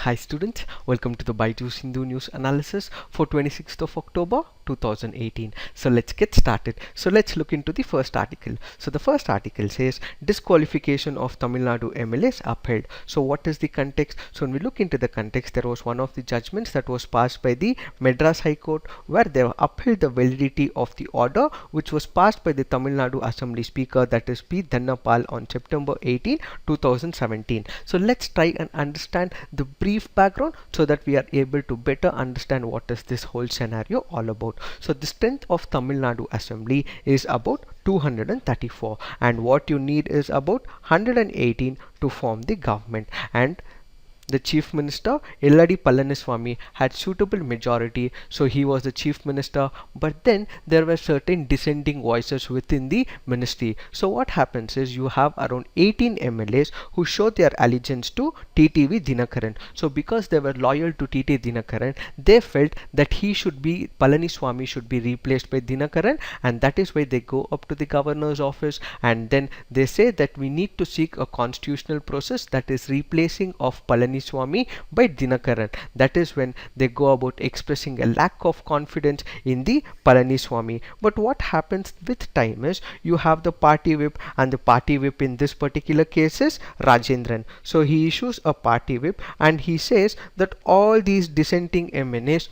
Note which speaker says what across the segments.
Speaker 1: Hi students, welcome to the BYJU'S Hindu News Analysis for 26th of October 2018. So let's get started. So let's look into the first article. So the first article says disqualification of Tamil Nadu MLAs upheld. So what is the context? So when we look into the context, there was one of the judgments that was passed by the Madras High Court where they upheld the validity of the order which was passed by the Tamil Nadu Assembly Speaker, that is P. Dhannapal, on September 18, 2017. So let's try and understand the brief background so that we are able to better understand what is this whole scenario all about. So the strength of Tamil Nadu Assembly is about 234 and what you need is about 118 to form the government, and the Chief Minister Elladi Palaniswamy had suitable majority, so he was the Chief Minister, but then there were certain dissenting voices within the ministry. So what happens is you have around 18 MLAs who show their allegiance to TTV Dinakaran. So because they were loyal to TT Dinakaran, they felt that Palaniswamy should be replaced by Dinakaran, and that is why they go up to the governor's office and then they say that we need to seek a constitutional process, that is replacing of Palaniswamy by Dinakaran. That is when they go about expressing a lack of confidence in the Palaniswamy. But what happens with time is you have the party whip, and the party whip in this particular case is Rajendran. So he issues a party whip and he says that all these dissenting MNAs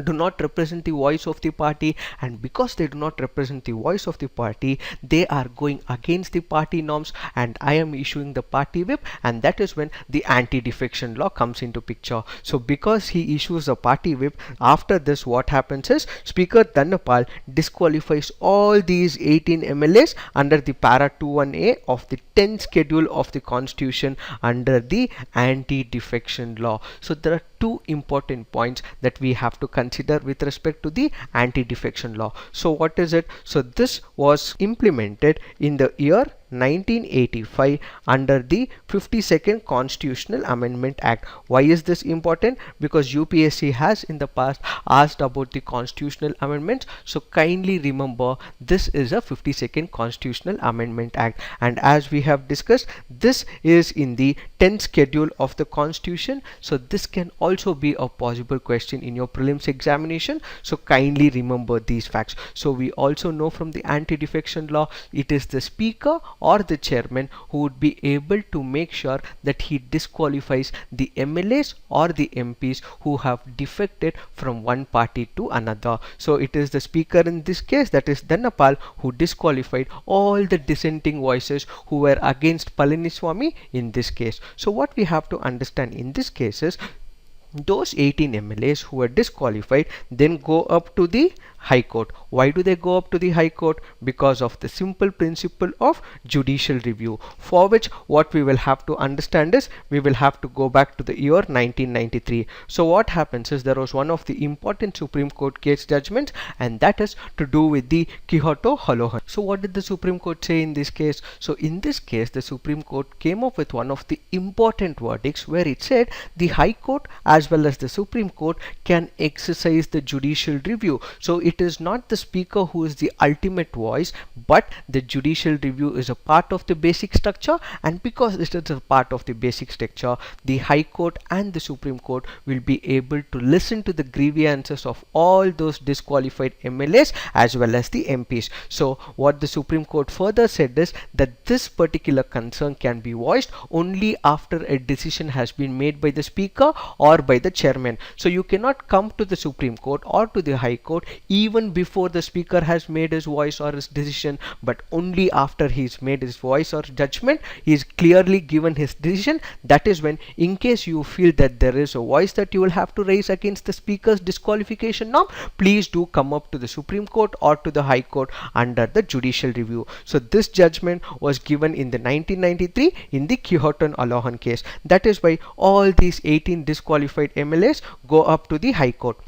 Speaker 1: do not represent the voice of the party, and because they do not represent the voice of the party, they are going against the party norms, and I am issuing the party whip, and that is when the anti-defection law comes into picture. So because he issues a party whip, after this what happens is Speaker Dhannapal disqualifies all these 18 MLAs under the para 21A of the 10th schedule of the constitution under the anti-defection law. So there are two important points that we have to consider with respect to the anti-defection law. So what is it? So this was implemented in the year 1985 under the 52nd Constitutional Amendment Act. Why is this important? Because UPSC has in the past asked about the constitutional amendments. So kindly remember, this is a 52nd Constitutional Amendment Act, and as we have discussed, this is in the 10th schedule of the Constitution. So this can also be a possible question in your prelims examination. So kindly remember these facts. So we also know from the anti-defection law, it is the Speaker or the chairman who would be able to make sure that he disqualifies the MLAs or the MPs who have defected from one party to another. So it is the speaker in this case, that is Dhannapal, who disqualified all the dissenting voices who were against Palaniswamy in this case. So what we have to understand in this case is those 18 MLAs who were disqualified then go up to the High Court. Why do they go up to the High Court? Because of the simple principle of judicial review, for which what we will have to understand is we will have to go back to the year 1993. So what happens is there was one of the important Supreme Court case judgments, and that is to do with the Kyoto Holohan. So what did the Supreme Court say in this case? So in this case the Supreme Court came up with one of the important verdicts where it said the High Court as well as the Supreme Court can exercise the judicial review. So it is not the speaker who is the ultimate voice, but the judicial review is a part of the basic structure, and because it is a part of the basic structure, the High Court and the Supreme Court will be able to listen to the grievances of all those disqualified MLAs as well as the MPs. So what the Supreme Court further said is that this particular concern can be voiced only after a decision has been made by the speaker or by the chairman. So you cannot come to the Supreme Court or to the High Court even before the speaker has made his voice or his decision, but only after he's made his voice or judgment, he is clearly given his decision. That is when, in case you feel that there is a voice that you will have to raise against the speaker's disqualification norm, please do come up to the Supreme Court or to the High Court under the judicial review. So this judgment was given in the 1993 in the Kyoto Holohan case. That is why all these 18 disqualified MLAs go up to the High Court.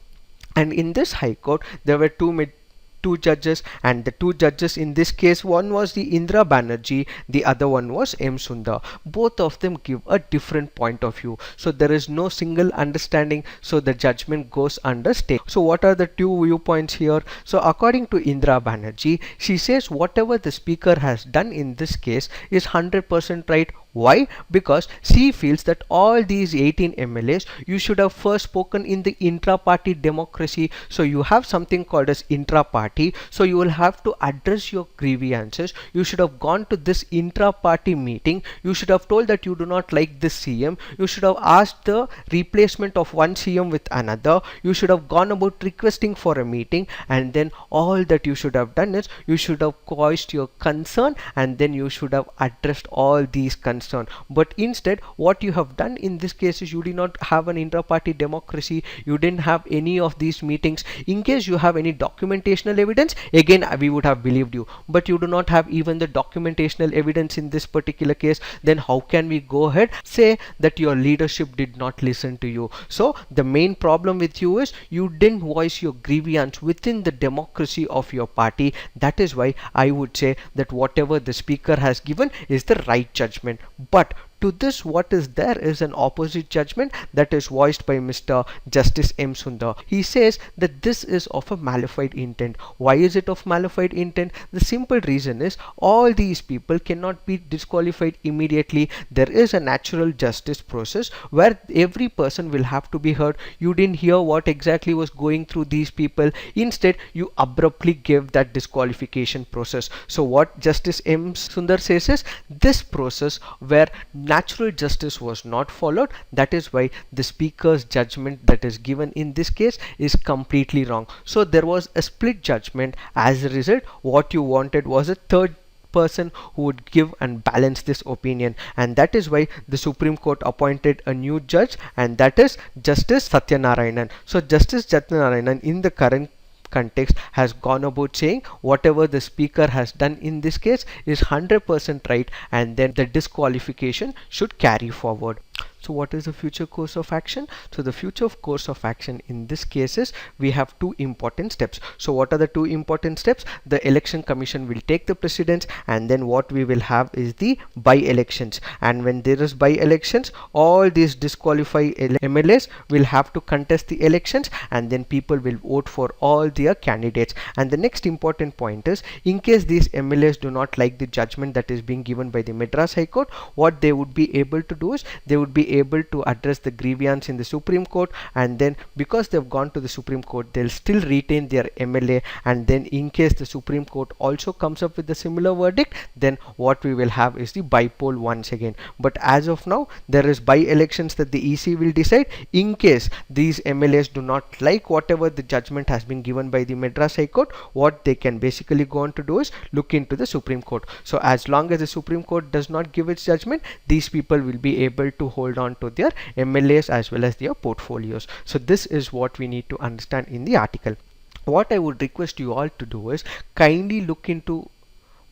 Speaker 1: And in this High Court there were two judges, and the two judges in this case, one was the Indra Banerjee, the other one was M. Sundar. Both of them give a different point of view, so there is no single understanding, so the judgment goes under stake. So what are the two viewpoints here? So according to Indra Banerjee, she says whatever the speaker has done in this case is 100% right. Why? Because she feels that all these 18 MLAs, you should have first spoken in the intra-party democracy. So you have something called as intra-party. So you will have to address your grievances. You should have gone to this intra-party meeting. You should have told that you do not like this CM. You should have asked the replacement of one CM with another. You should have gone about requesting for a meeting, and then all that you should have done is you should have voiced your concern, and then you should have addressed all these concerns. But instead, what you have done in this case is you did not have an intra-party democracy. You didn't have any of these meetings. In case you have any documentational evidence, again we would have believed you, but you do not have even the documentational evidence in this particular case. Then how can we go ahead say that your leadership did not listen to you? So the main problem with you is you didn't voice your grievance within the democracy of your party. That is why I would say that whatever the speaker has given is the right judgment. But to this, what is there is an opposite judgment that is voiced by Mr. Justice M. Sundar. He says that this is of a malified intent. Why is it of malified intent? The simple reason is all these people cannot be disqualified immediately. There is a natural justice process where every person will have to be heard. You didn't hear what exactly was going through these people. Instead, you abruptly gave that disqualification process. So what Justice M. Sundar says is this process where natural justice was not followed. That is why the speaker's judgment that is given in this case is completely wrong. So there was a split judgment. As a result, what you wanted was a third person who would give and balance this opinion, and that is why the Supreme Court appointed a new judge, and that is Justice Satyanarayanan. So Justice Satyanarayanan in the current context has gone about saying whatever the speaker has done in this case is 100% right, and then the disqualification should carry forward. So what is the future course of action? So the future course of action in this case is we have two important steps. So what are the two important steps? The election commission will take the precedence, and then what we will have is the by-elections. And when there is by-elections, all these disqualified MLAs will have to contest the elections, and then people will vote for all their candidates. And the next important point is, in case these MLAs do not like the judgment that is being given by the Madras High Court, what they would be able to do is they would be able to address the grievance in the Supreme Court, and then because they've gone to the Supreme Court, they'll still retain their MLA. And then in case the Supreme Court also comes up with a similar verdict, then what we will have is the bypoll once again. But as of now, there is by-elections that the EC will decide. In case these MLAs do not like whatever the judgment has been given by the Madras High Court, what they can basically go on to do is look into the Supreme Court. So as long as the Supreme Court does not give its judgment, these people will be able to hold on to their MLAs as well as their portfolios. So this is what we need to understand in the article. What I would request you all to do is kindly look into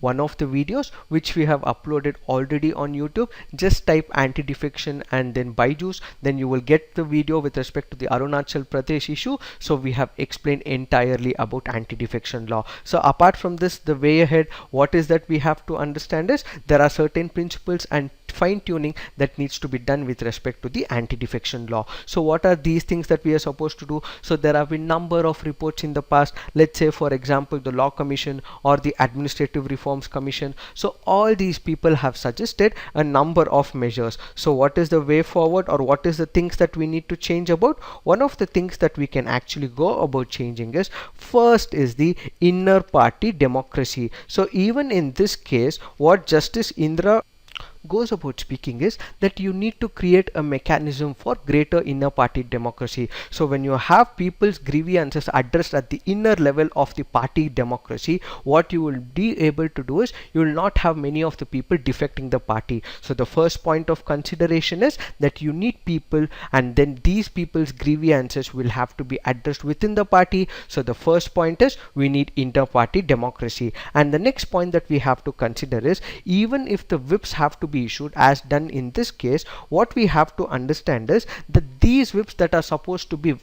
Speaker 1: one of the videos which we have uploaded already on YouTube. Just type anti-defection and then BYJU'S, then you will get the video with respect to the Arunachal Pradesh issue. So we have explained entirely about anti-defection law. So apart from this, the way ahead, what is that we have to understand is there are certain principles and fine-tuning that needs to be done with respect to the anti-defection law. So what are these things that we are supposed to do? So there have been number of reports in the past, let's say for example the Law Commission or the Administrative Reforms Commission. So all these people have suggested a number of measures. So what is the way forward, or what is the things that we need to change about? One of the things that we can actually go about changing is, first is the inner party democracy. So even in this case, what Justice Indra goes about speaking is that you need to create a mechanism for greater inner party democracy. So when you have people's grievances addressed at the inner level of the party democracy, what you will be able to do is you will not have many of the people defecting the party. So the first point of consideration is that you need people, and then these people's grievances will have to be addressed within the party. So the first point is we need inter-party democracy. And the next point that we have to consider is, even if the whips have to be issued as done in this case, what we have to understand is that these whips that are supposed to be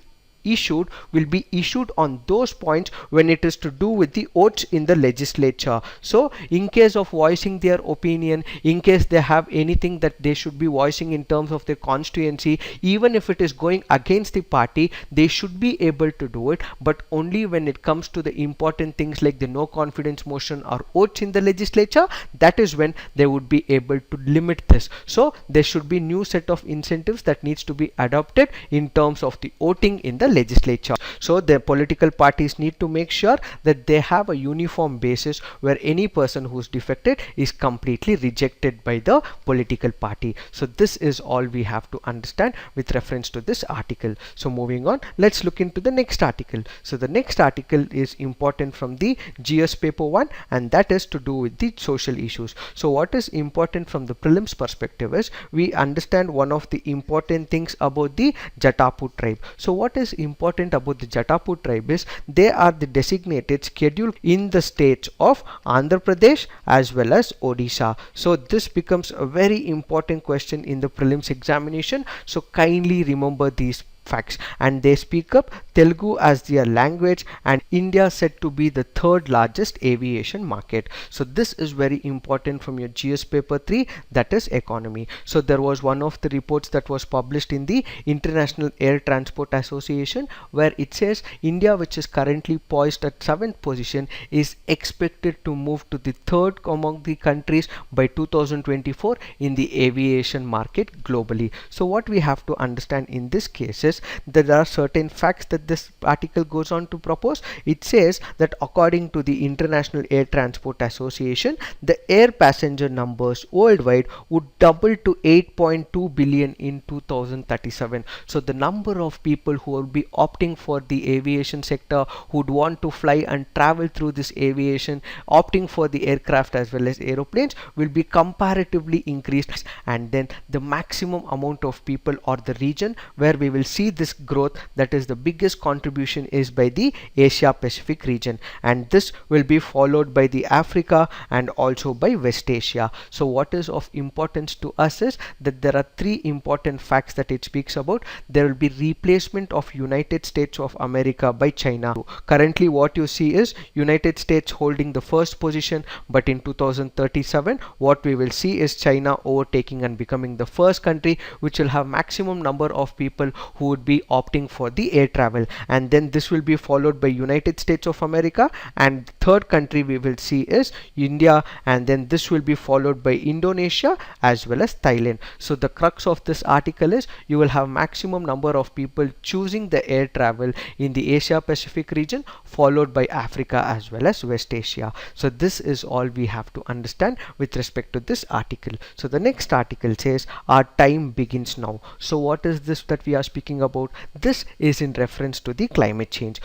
Speaker 1: issued will be issued on those points when it is to do with the votes in the legislature. So in case of voicing their opinion, in case they have anything that they should be voicing in terms of their constituency, even if it is going against the party, they should be able to do it, but only when it comes to the important things like the no confidence motion or votes in the legislature, that is when they would be able to limit this. So there should be new set of incentives that needs to be adopted in terms of the voting in the legislature. So the political parties need to make sure that they have a uniform basis where any person who's defected is completely rejected by the political party. So this is all we have to understand with reference to this article. So moving on, let's look into the next article. So the next article is important from the GS paper 1, and that is to do with the social issues. So what is important from the prelims perspective is we understand one of the important things about the Datapod tribe. So what is important about the Datapod tribe is they are the designated schedule in the states of Andhra Pradesh as well as Odisha. So this becomes a very important question in the prelims examination. So kindly remember these facts. And they speak up Telugu as their language, and India said to be the third largest aviation market. So this is very important from your GS paper 3, that is economy. So there was one of the reports that was published in the International Air Transport Association where it says India, which is currently poised at 7th position, is expected to move to the third among the countries by 2024 in the aviation market globally. So what we have to understand in this case is that there are certain facts that this article goes on to propose. It says that according to the International Air Transport Association, the air passenger numbers worldwide would double to 8.2 billion in 2037. So the number of people who will be opting for the aviation sector, who would want to fly and travel through this aviation, opting for the aircraft as well as aeroplanes, will be comparatively increased. And then the maximum amount of people or the region where we will see this growth, that is the biggest contribution, is by the Asia Pacific region, and this will be followed by the Africa and also by West Asia. So what is of importance to us is that there are three important facts that it speaks about. There will be replacement of United States of America by China. Currently what you see is United States holding the first position, but in 2037 what we will see is China overtaking and becoming the first country which will have maximum number of people who would be opting for the air travel, and then this will be followed by United States of America, and third country we will see is India, and then this will be followed by Indonesia as well as Thailand. So the crux of this article is you will have maximum number of people choosing the air travel in the Asia Pacific region, followed by Africa as well as West Asia. So this is all we have to understand with respect to this article. So the next article says our time begins now. So what is this that we are speaking about? This is in reference to the climate change.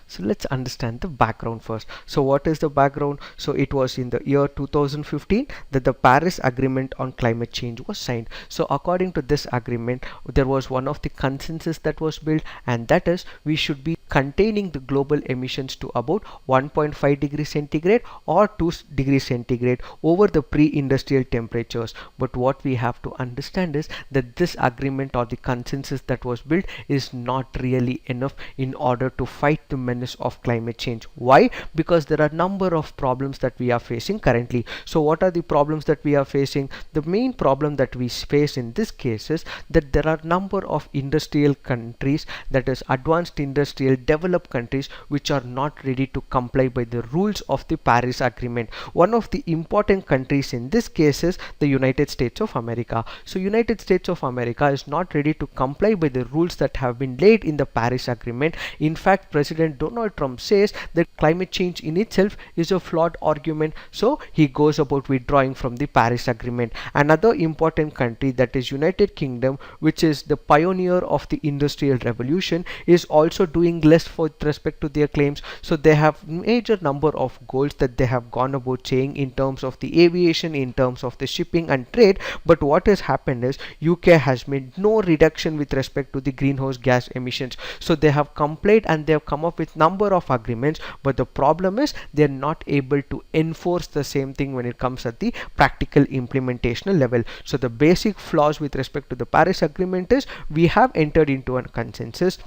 Speaker 1: So let's understand the background first. So what is the background? So it was in the year 2015 that the Paris Agreement on climate change was signed. So according to this agreement, there was one of the consensus that was built, and that is we should be containing the global emissions to about 1.5 degrees centigrade or 2 degrees centigrade over the pre-industrial temperatures. But what we have to understand is that this agreement or the consensus that was built is not really enough in order to fight the menace of climate change. Why? Because there are number of problems that we are facing currently. So what are the problems that we are facing? The main problem that we face in this case is that there are number of industrial countries, that is advanced industrial developed countries, which are not ready to comply by the rules of the Paris Agreement. One of the important countries in this case is the United States of America. So United States of America is not ready to comply by the rules that have been laid in the Paris Agreement. In fact, President Donald Trump says that climate change in itself is a flawed argument, so he goes about withdrawing from the Paris Agreement. Another important country, that is United Kingdom, which is the pioneer of the Industrial Revolution, is also doing less with respect to their claims. So they have major number of goals that they have gone about saying in terms of the aviation, in terms of the shipping and trade, but what has happened is UK has made no reduction with respect to the greenhouse gas emissions. So they have complied and they have come up with number of agreements, but the problem is they are not able to enforce the same thing when it comes at the practical implementational level. So the basic flaws with respect to the Paris Agreement is we have entered into a consensus,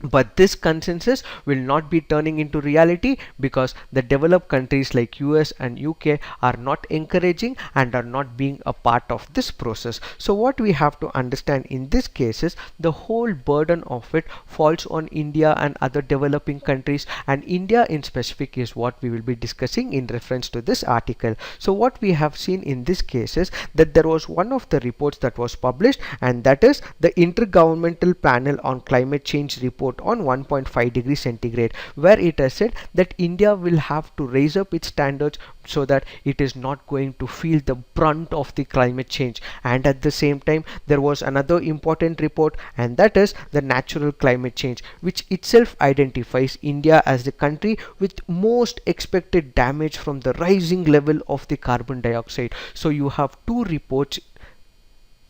Speaker 1: But this consensus will not be turning into reality because the developed countries like US and UK are not encouraging and are not being a part of this process. So what we have to understand in this case is the whole burden of it falls on India and other developing countries, and India in specific is what we will be discussing in reference to this article. So what we have seen in this case is that there was one of the reports that was published, and that is the Intergovernmental Panel on Climate Change report on 1.5 degrees centigrade, where it has said that India will have to raise up its standards so that it is not going to feel the brunt of the climate change. And at the same time, there was another important report, and that is the natural climate change, which itself identifies India as the country with most expected damage from the rising level of the carbon dioxide. So you have two reports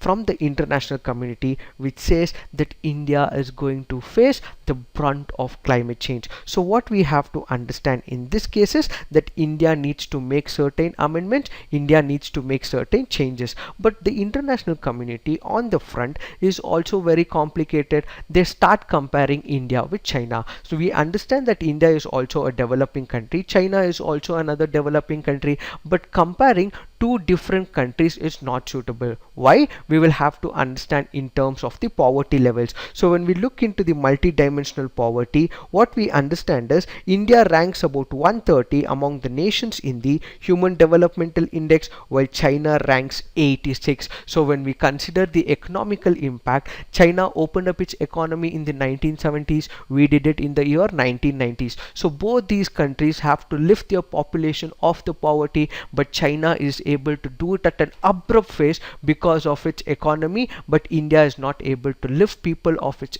Speaker 1: from the international community which says that India is going to face the brunt of climate change. So what we have to understand in this case is that India needs to make certain amendments, India needs to make certain changes, but the international community on the front is also very complicated. They start comparing India with China. So we understand that India is also a developing country, China is also another developing country, but comparing two different countries is not suitable. Why? We will have to understand in terms of the poverty levels. So when we look into the multidimensional poverty, what we understand is India ranks about 130 among the nations in the Human Developmental Index, while China ranks 86. So when we consider the economical impact, China opened up its economy in the 1970s, we did it in the year 1990s. So both these countries have to lift their population off the poverty, but China is able to do it at an abrupt phase because of its economy, but India is not able to lift people off its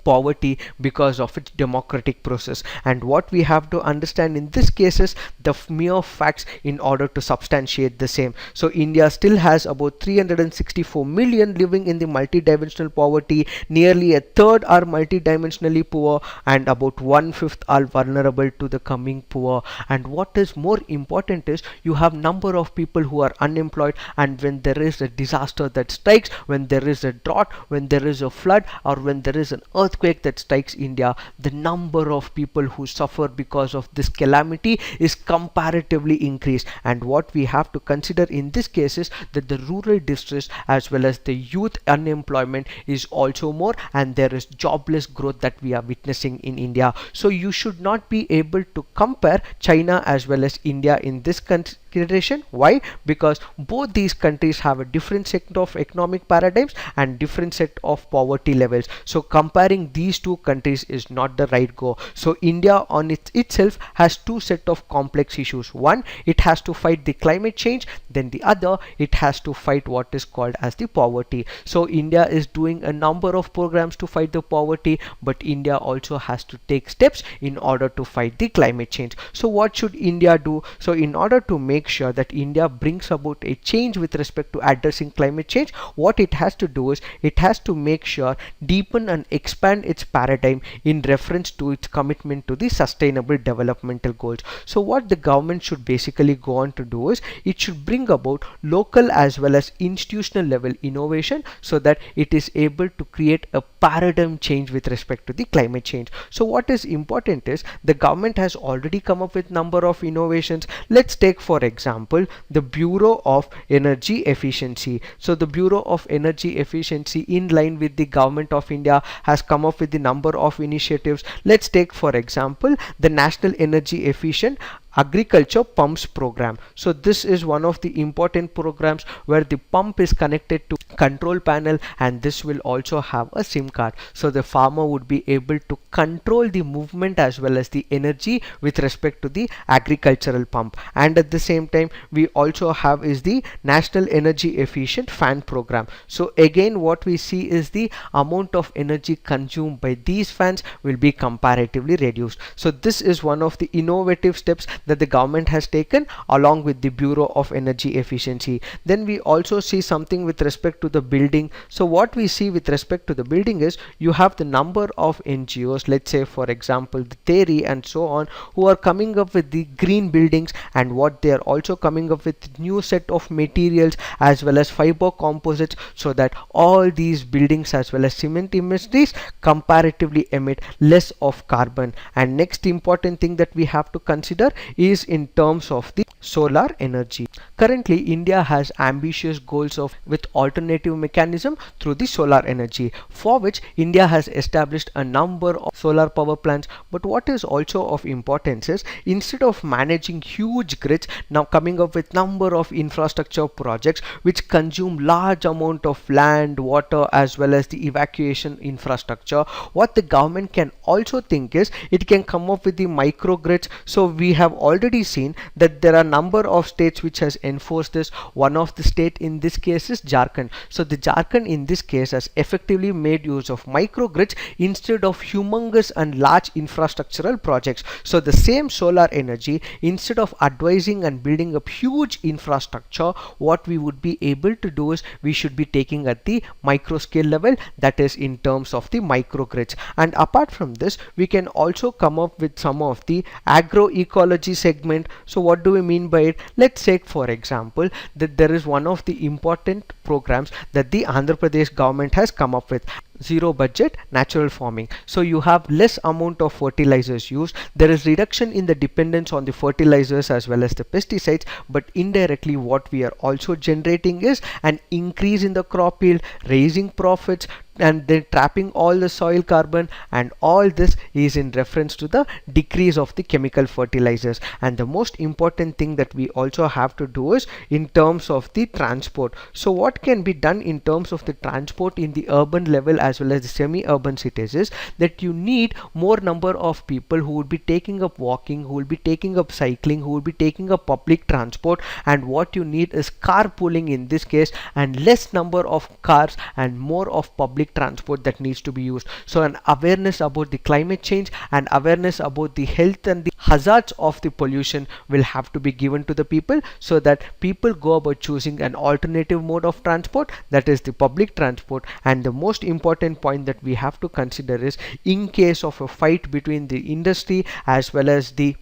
Speaker 1: poverty because of its democratic process. And what we have to understand in this case is the mere facts in order to substantiate the same. So India still has about 364 million living in the multidimensional poverty, nearly a third are multidimensionally poor, and about 1/5 are vulnerable to the coming poor. And what is more important is you have number of people who are unemployed, and when there is a disaster that strikes, when there is a drought, when there is a flood, or when there is an earthquake that strikes India, the number of people who suffer because of this calamity is comparatively increased. And what we have to consider in this case is that the rural distress as well as the youth unemployment is also more, and there is jobless growth that we are witnessing in India. So you should not be able to compare China as well as India in this consideration. Why? Because both these countries have a different set of economic paradigms and different set of poverty levels. So comparing these two countries is not the right go. So India on itself has two set of complex issues. One, it has to fight the climate change, then the other, it has to fight what is called as the poverty. So India is doing a number of programs to fight the poverty, but India also has to take steps in order to fight the climate change. So what should India do? So in order to make sure that India brings about a change with respect to addressing climate change, what it has to do is it has to make sure, deepen and expand its paradigm in reference to its commitment to the sustainable developmental goals. So what the government should basically go on to do is it should bring about local as well as institutional level innovation so that it is able to create a paradigm change with respect to the climate change. So what is important is the government has already come up with number of innovations. Let's take for example the Bureau of Energy Efficiency. So the Bureau of Energy Efficiency, in line with the government of India, has come up with the number of initiatives. Let's take for example the National Energy Efficient Agriculture Pumps Program. So this is one of the important programs where the pump is connected to control panel, and this will also have a SIM card. So the farmer would be able to control the movement as well as the energy with respect to the agricultural pump. And at the same time, we also have is the National Energy Efficient Fan Program. So again, what we see is the amount of energy consumed by these fans will be comparatively reduced. So this is one of the innovative steps that the government has taken along with the Bureau of Energy Efficiency. Then we also see something with respect to the building. So what we see with respect to the building is you have the number of NGOs, let's say for example the theory and so on, who are coming up with the green buildings, and what they are also coming up with new set of materials as well as fiber composites, so that all these buildings as well as cement industries comparatively emit less of carbon. And next important thing that we have to consider is in terms of the solar energy. Currently India has ambitious goals of with alternative mechanism through the solar energy, for which India has established a number of solar power plants. But what is also of importance is, instead of managing huge grids, now coming up with number of infrastructure projects which consume large amount of land, water as well as the evacuation infrastructure, what the government can also think is it can come up with the microgrids. So we have already seen that there are number of states which has enforced this. One of the state in this case is Jharkhand. So the Jharkhand in this case has effectively made use of microgrids instead of humongous and large infrastructural projects. So the same solar energy, instead of advising and building up huge infrastructure, what we would be able to do is we should be taking at the micro scale level, that is in terms of the microgrids. And apart from this, we can also come up with some of the agroecology segment. So what do we mean by it? Let's say for example that there is one of the important programs that the Andhra Pradesh government has come up with, zero budget natural farming. So you have less amount of fertilizers used, there is reduction in the dependence on the fertilizers as well as the pesticides, but indirectly what we are also generating is an increase in the crop yield, raising profits, and then trapping all the soil carbon, and all this is in reference to the decrease of the chemical fertilizers. And the most important thing that we also have to do is in terms of the transport. So what can be done in terms of the transport in the urban level as well as the semi-urban cities is that you need more number of people who would be taking up walking, who will be taking up cycling, who will be taking up public transport, and what you need is carpooling in this case, and less number of cars and more of public transport that needs to be used. So an awareness about the climate change and awareness about the health and the hazards of the pollution will have to be given to the people, so that people go about choosing an alternative mode of transport, that is the public transport. And the most important point that we have to consider is, in case of a fight between the industry as well as the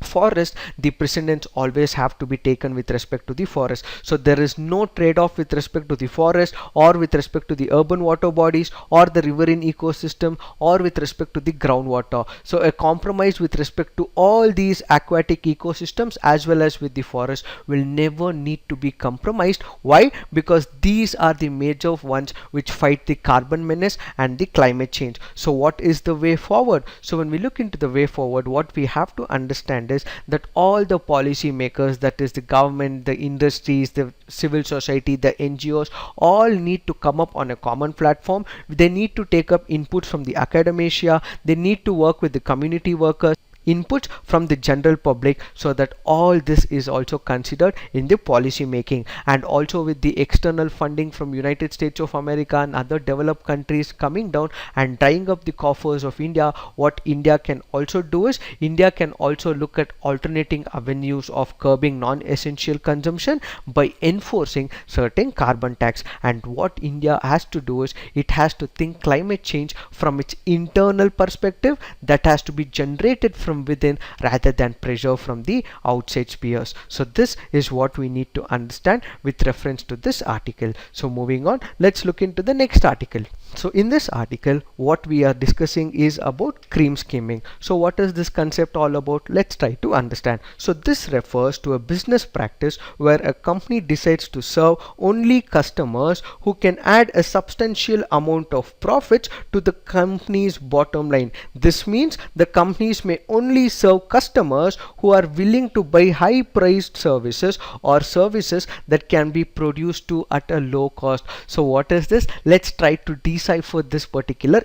Speaker 1: forest, the precedents always have to be taken with respect to the forest. So there is no trade-off with respect to the forest or with respect to the urban water bodies or the riverine ecosystem or with respect to the groundwater. So a compromise with respect to all these aquatic ecosystems as well as with the forest will never need to be compromised. Why? Because these are the major ones which fight the carbon menace and the climate change. So what is the way forward? So when we look into the way forward, what we have to understand is that all the policy makers, that is the government, the industries, the civil society, the NGOs, all need to come up on a common platform. They need to take up inputs from the academia, they need to work with the community workers, inputs from the general public, so that all this is also considered in the policy making. And also with the external funding from United States of America and other developed countries coming down and drying up the coffers of India, what India can also do is India can also look at alternating avenues of curbing non-essential consumption by enforcing certain carbon tax. And what India has to do is it has to think climate change from its internal perspective, that has to be generated from within rather than pressure from the outside spheres. So this is what we need to understand with reference to this article. So moving on, let's look into the next article. So in this article, what we are discussing is about cream skimming. So what is this concept all about? Let's try to understand. So this refers to a business practice where a company decides to serve only customers who can add a substantial amount of profits to the company's bottom line. This means the companies may only serve customers who are willing to buy high priced services or services that can be produced to at a low cost. So what is this? Let's try to decipher this particular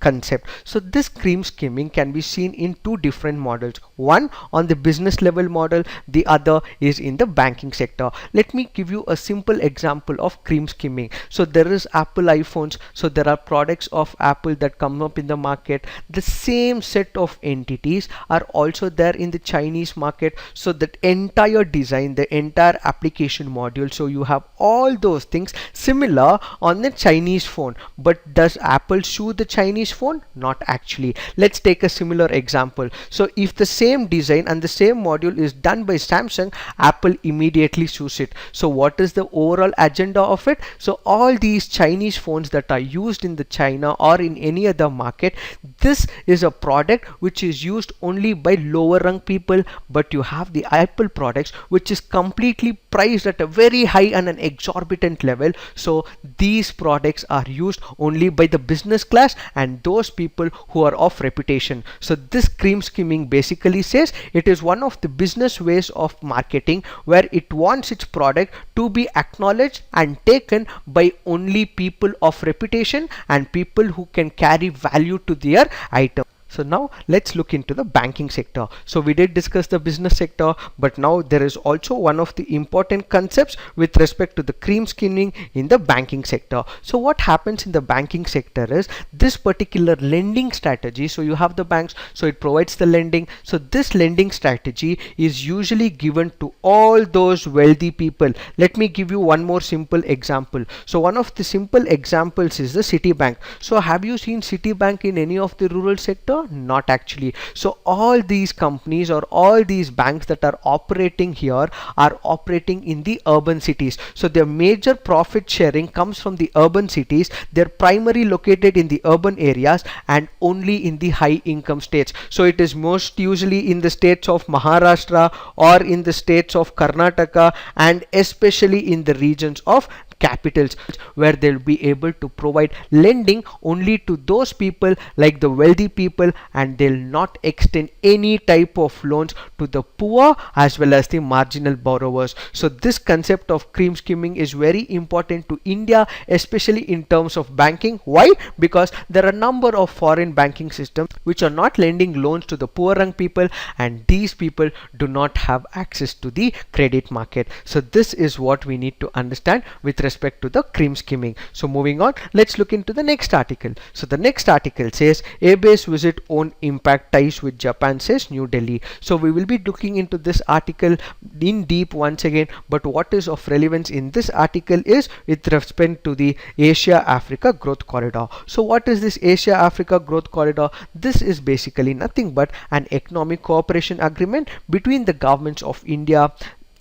Speaker 1: concept. So this cream skimming can be seen in two different models. One on the business level model, the other is in the banking sector. Let me give you a simple example of cream skimming. So there is Apple iPhones, so there are products of Apple that come up in the market. The same set of entities are also there in the Chinese market. So that entire design, the entire application module, so you have all those things similar on the Chinese phone. But does Apple sue the Chinese phone? Not actually. Let's take a similar example. So if the same design and the same module is done by Samsung, Apple immediately sues it. So what is the overall agenda of it? So all these Chinese phones that are used in the China or in any other market, this is a product which is used only by lower rung people, but you have the Apple products which is completely priced at a very high and an exorbitant level. So these products are used only by the business class and those people who are of reputation. So this cream skimming basically says it is one of the business ways of marketing where it wants its product to be acknowledged and taken by only people of reputation and people who can carry value to their item. So now let's look into the banking sector. So we did discuss the business sector, but now there is also one of the important concepts with respect to the cream skimming in the banking sector. So what happens in the banking sector is this particular lending strategy. So you have the banks, so it provides the lending. So this lending strategy is usually given to all those wealthy people. Let me give you one more simple example. So one of the simple examples is the Citibank. So have you seen Citibank in any of the rural sector? Not actually. So all these companies or all these banks that are operating here are operating in the urban cities. So their major profit sharing comes from the urban cities. They're primarily located in the urban areas and only in the high income states. So it is most usually in the states of Maharashtra or in the states of Karnataka and especially in the regions of capitals where they'll be able to provide lending only to those people like the wealthy people, and they'll not extend any type of loans to the poor as well as the marginal borrowers. So this concept of cream skimming is very important to India, especially in terms of banking. Why? Because there are a number of foreign banking systems which are not lending loans to the poor young people, and these people do not have access to the credit market. So this is what we need to understand with respect to the cream skimming. So moving on, let's look into the next article. So the next article says ABS visit own impact ties with Japan, says New Delhi. So we will be looking into this article in deep once again, but what is of relevance in this article is with respect to the Asia Africa Growth Corridor. So what is this Asia Africa Growth Corridor? This is basically nothing but an economic cooperation agreement between the governments of India,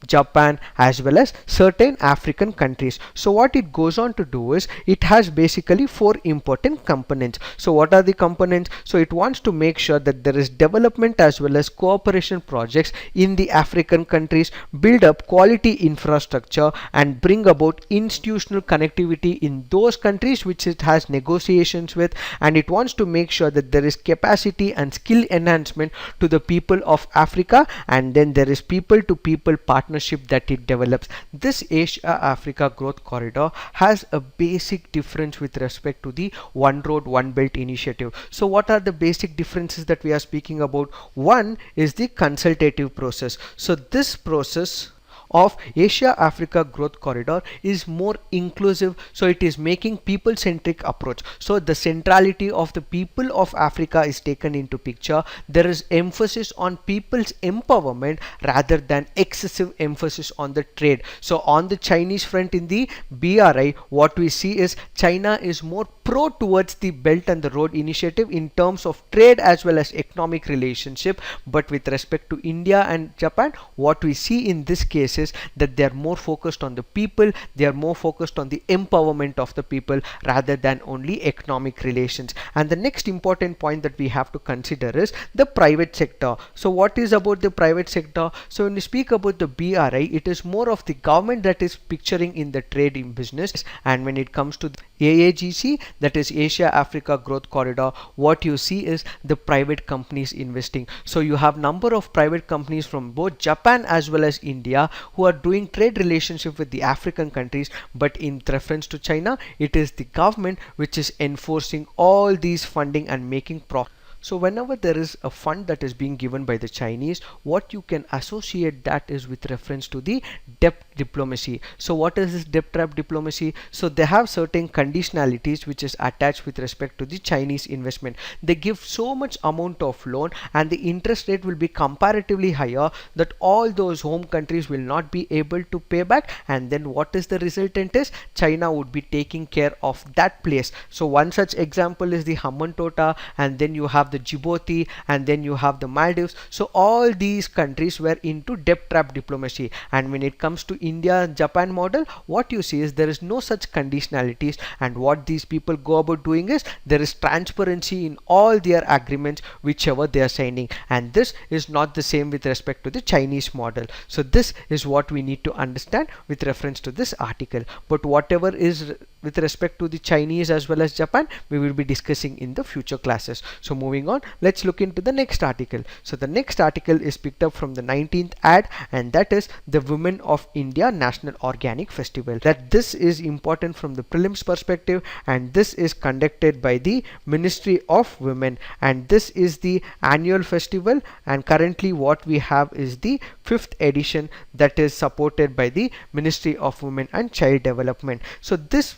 Speaker 1: Japan as well as certain African countries. So what it goes on to do is it has basically four important components. So what are the components? So it wants to make sure that there is development as well as cooperation projects in the African countries, build up quality infrastructure and bring about institutional connectivity in those countries which it has negotiations with, and it wants to make sure that there is capacity and skill enhancement to the people of Africa, and then there is people to people partnership that it develops. This Asia Africa Growth Corridor has a basic difference with respect to the One Road One Belt initiative. So what are the basic differences that we are speaking about? One is the consultative process. So this process of Asia Africa Growth Corridor is more inclusive, so it is making people centric approach. So the centrality of the people of Africa is taken into picture. There is emphasis on people's empowerment rather than excessive emphasis on the trade. So on the Chinese front in the BRI, what we see is China is more pro towards the Belt and the Road initiative in terms of trade as well as economic relationship, but with respect to India and Japan, what we see in this case is that they are more focused on the people, they are more focused on the empowerment of the people rather than only economic relations. And the next important point that we have to consider is the private sector. So what is about the private sector? So when we speak about the BRI, it is more of the government that is picturing in the trade in business, and when it comes to AAGC, that is Asia Africa Growth Corridor, what you see is the private companies investing. So you have number of private companies from both Japan as well as India who are doing trade relationship with the African countries, but in reference to China, it is the government which is enforcing all these funding and making profit. So whenever there is a fund that is being given by the Chinese, what you can associate that is with reference to the debt diplomacy. So what is this debt trap diplomacy? So they have certain conditionalities which is attached with respect to the Chinese investment. They give so much amount of loan and the interest rate will be comparatively higher that all those home countries will not be able to pay back, and then what is the resultant is China would be taking care of that place. So one such example is the Hambantota, and then you have the Djibouti, and then you have the Maldives. So all these countries were into debt trap diplomacy, and when it comes to India Japan model, what you see is there is no such conditionalities, and what these people go about doing is there is transparency in all their agreements whichever they are signing, and this is not the same with respect to the Chinese model. So this is what we need to understand with reference to this article. But whatever is with respect to the Chinese as well as Japan, we will be discussing in the future classes. So moving on, let's look into the next article. So the next article is picked up from the 19th ad, and that is the Women of India National Organic Festival. That this is important from the prelims perspective, and this is conducted by the Ministry of Women, and this is the annual festival, and currently what we have is the 5th edition that is supported by the Ministry of Women and Child Development. So this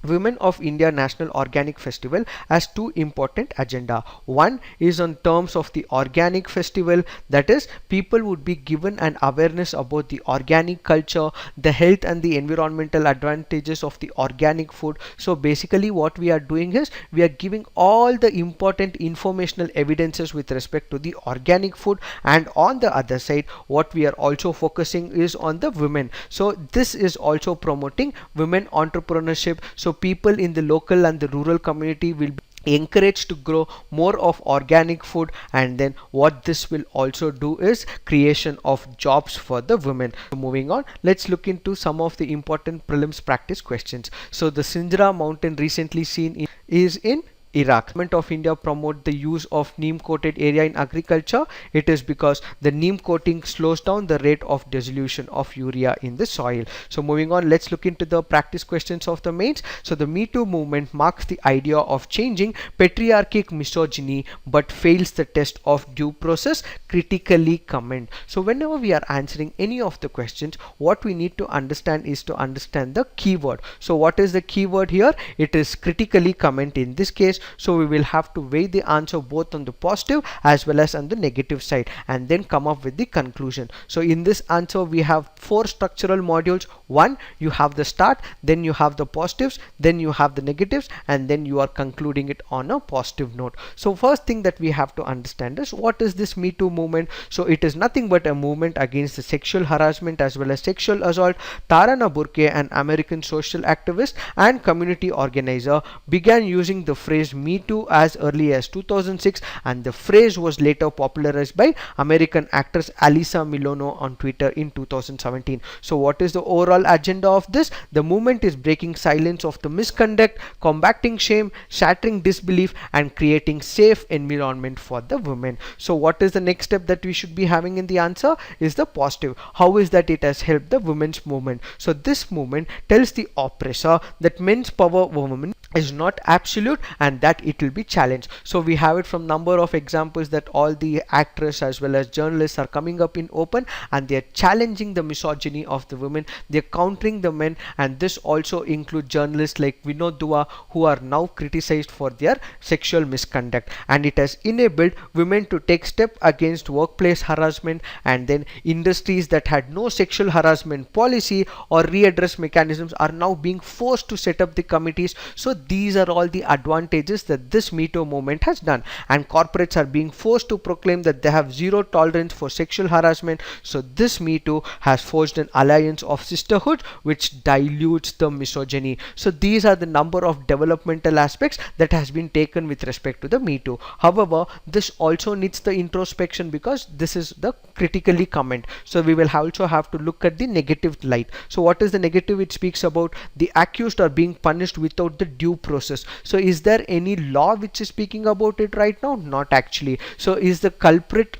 Speaker 1: Women of India National Organic Festival has two important agenda. One is on terms of the organic festival, that is people would be given an awareness about the organic culture, the health and the environmental advantages of the organic food. So basically what we are doing is we are giving all the important informational evidences with respect to the organic food, and on the other side what we are also focusing is on the women. So this is also promoting women entrepreneurship. So people in the local and the rural community will be encouraged to grow more of organic food, and then what this will also do is creation of jobs for the women. So moving on, let's look into some of the important prelims practice questions. So the Sinjara mountain recently seen is in Iraq. Government of India promote the use of neem coated area in agriculture. It is because the neem coating slows down the rate of dissolution of urea in the soil. So moving on, let's look into the practice questions of the mains. So the Me Too movement marks the idea of changing patriarchic misogyny but fails the test of due process. Critically comment. So whenever we are answering any of the questions, what we need to understand is to understand the keyword. So what is the keyword here? It is critically comment in this case. So we will have to weigh the answer both on the positive as well as on the negative side, and then come up with the conclusion. So in this answer we have four structural modules. One, you have the start, then you have the positives, then you have the negatives, and then you are concluding it on a positive note. So first thing that we have to understand is what is this Me Too movement. So it is nothing but a movement against the sexual harassment as well as sexual assault. Tarana Burke, an American social activist and community organizer, began using the phrase Me Too as early as 2006, and the phrase was later popularized by American actress Alyssa Milano on Twitter in 2017. So what is the overall agenda of this? The movement is breaking silence of the misconduct, combating shame, shattering disbelief, and creating safe environment for the women. So what is the next step that we should be having in the answer is the positive. How is that it has helped the women's movement? So this movement tells the oppressor that men's power over women is not absolute and that it will be challenged. So we have it from number of examples that all the actors as well as journalists are coming up in open, and they are challenging the misogyny of the women. They are countering the men, and this also includes journalists like Vinod Dua, who are now criticized for their sexual misconduct, and it has enabled women to take step against workplace harassment, and then industries that had no sexual harassment policy or readdress mechanisms are now being forced to set up the committees. So these are all the advantages that this Me Too movement has done, and corporates are being forced to proclaim that they have zero tolerance for sexual harassment. So this Me Too has forged an alliance of sisterhood which dilutes the misogyny. So these are the number of developmental aspects that has been taken with respect to the Me Too. However, this also needs the introspection because this is the critically comment. So we will also have to look at the negative light. So what is the negative? It speaks about the accused are being punished without the due process. So is there any law which is speaking about it right now? Not actually. So is the culprit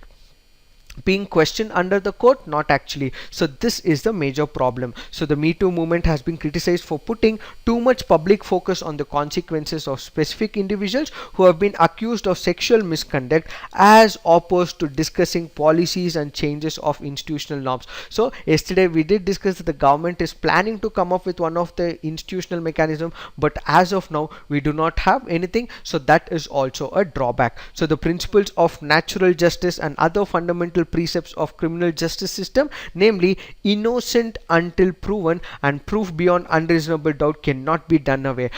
Speaker 1: being questioned under the court? Not actually. So this is the major problem. So the Me Too movement has been criticized for putting too much public focus on the consequences of specific individuals who have been accused of sexual misconduct as opposed to discussing policies and changes of institutional norms. So yesterday we did discuss that the government is planning to come up with one of the institutional mechanism, but as of now we do not have anything. So that is also a drawback. So the principles of natural justice and other fundamental precepts of criminal justice system, namely innocent until proven and proof beyond unreasonable doubt, cannot be done away.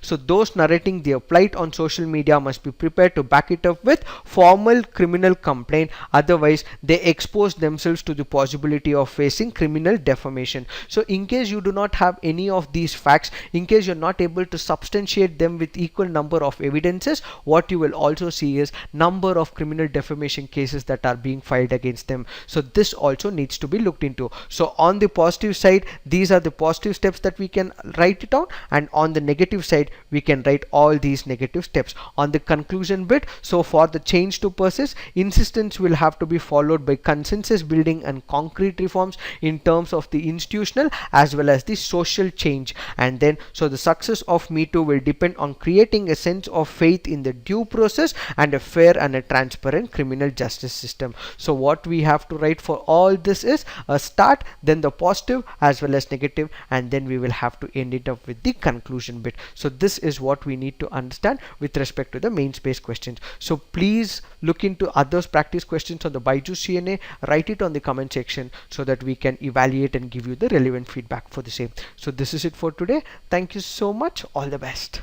Speaker 1: So those narrating their plight on social media must be prepared to back it up with formal criminal complaint, otherwise they expose themselves to the possibility of facing criminal defamation. So in case you do not have any of these facts, in case you're not able to substantiate them with equal number of evidences, what you will also see is number of criminal defamation cases that are being filed against them. So this also needs to be looked into. So on the positive side, these are the positive steps that we can write it down, and on the negative side we can write all these negative steps. On the conclusion bit, so for the change to persist, insistence will have to be followed by consensus building and concrete reforms in terms of the institutional as well as the social change. And then so the success of Me Too will depend on creating a sense of faith in the due process and a fair and a transparent criminal justice system. So what we have to write for all this is a start, then the positive as well as negative, and then we will have to end it up with the conclusion bit. So this is what we need to understand with respect to the mains based questions. So please look into others practice questions on the BYJU'S CNA, write it on the comment section so that we can evaluate and give you the relevant feedback for the same. So this is it for today. Thank you so much. All the best.